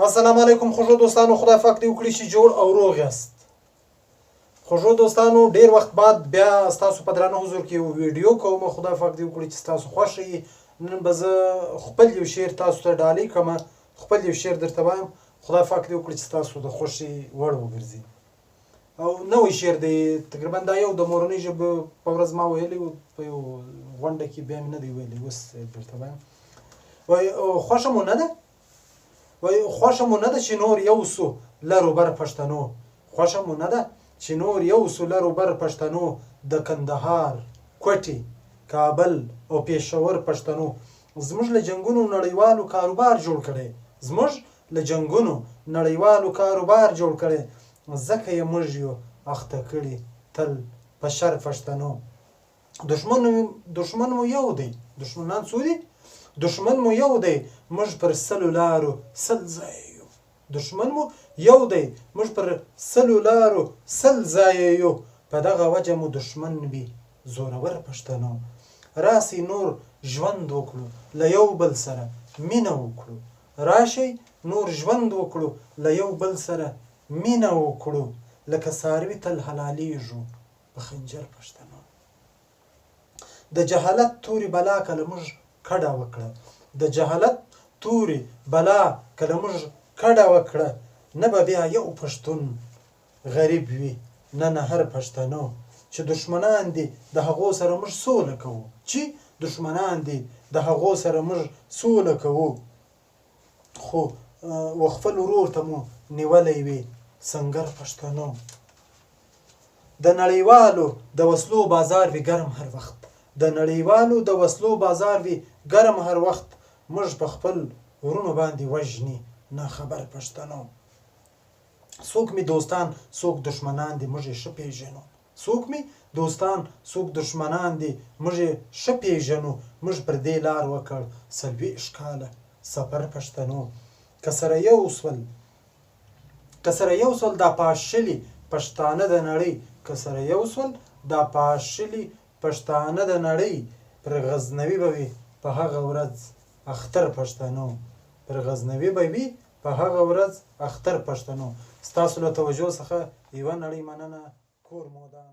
السلام علیکم خوږو دوستانو، خدای پاک دې وکړي چې جوړ او روغ یاست. خوږو دوستانو، ډیر وخت بعد بیا ستاسو په درانه حضور کې یو ویډیو کوم. خدای پاک دې وکړي چې ستاسو خوښ وي. نن به زه خپل یو شعر تاسو ته ډالۍ کړم، خپل یو شعر درته وایم. خدای پاک دې وکړي چې ستاسو د خوښې وړ وګرځي. او نوی شعر دی، تقریبا دا یو د مورنۍ ژبې په ورځ ما ویلی و په یو غونډه کې، بیا مې نه دی ویلی، اوس درته وایم. وایي خوښه مو نه ده، وایي خوښه مو نه ده چې نور یو سو لر و بر پښتنو، خوښه مو نه ده چې نور یو سو لر و بر پښتنو، د کندهار، کوټي، کابل او پېښور پښتنو زموږ له جنګونو نړیوالو کاروبار جوړ کړی، زموږ له جنګونو نړیوالو کاروبار جوړ کړی، ځکه یې موږ یو اخته کړي تل په شر پښتنو. دښمن مو یو دی، دښمنان څو دي؟ دښمن مو یو دی، موږ پر سلو لارو سل ځایه یو. دښمن مو یو دی، موږ پر سلو لارو سل ځایه یو. په دغه وجه مو دښمن وي زورور پښتنو. راسئ نور ژوند وکړو له یو بل سره مینه وکړو، راشئ نور ژوند وکړو له یو بل سره مینه وکړو، لکه څاروي تل حلالیږو په خنجر پښتنو. د جهالت تورې بلا کله موږ کډه وکړه، د جهالت تورې بلا کله موږ کډه وکړه، نه به بیا یو پښتون غریب وي نه نه هر پښتنو. چې دښمنان دي د هغو سره موږ سوله کوو، چې دښمنان دي د هغو سره موږ سوله کوو، خو و خپل ورور ته مو نیولی وي سنګر پښتنو. د نړیوالو د وسلو بازار وي ګرم هر وخت، د نړیوالو د وسلو بازار وي ګرم هر وخت، موږ په خپل ورونو باندې وژني ناخبر پښتنو. څوک مې دوستان څوک دښمنان دي موږ یې ښه پېژنو، څوک مې دوستان څوک دښمنان دي موږ یې ښه پېژنو. موږ پر دې لار وکړ 40 کاله سفر پښتنو. که سره یو سول دا پاشلي پښتانه د نړۍ، که سره یو سول دا پاشلي پښتانه د نړۍ، پر غزنوي به وي په هغه ورځ اختر پښتنو، پر غزنوي به وي په هغه ورځ اختر پښتنو. ستاسو له توجه څخه یوه نړۍ مننه. کور مودان.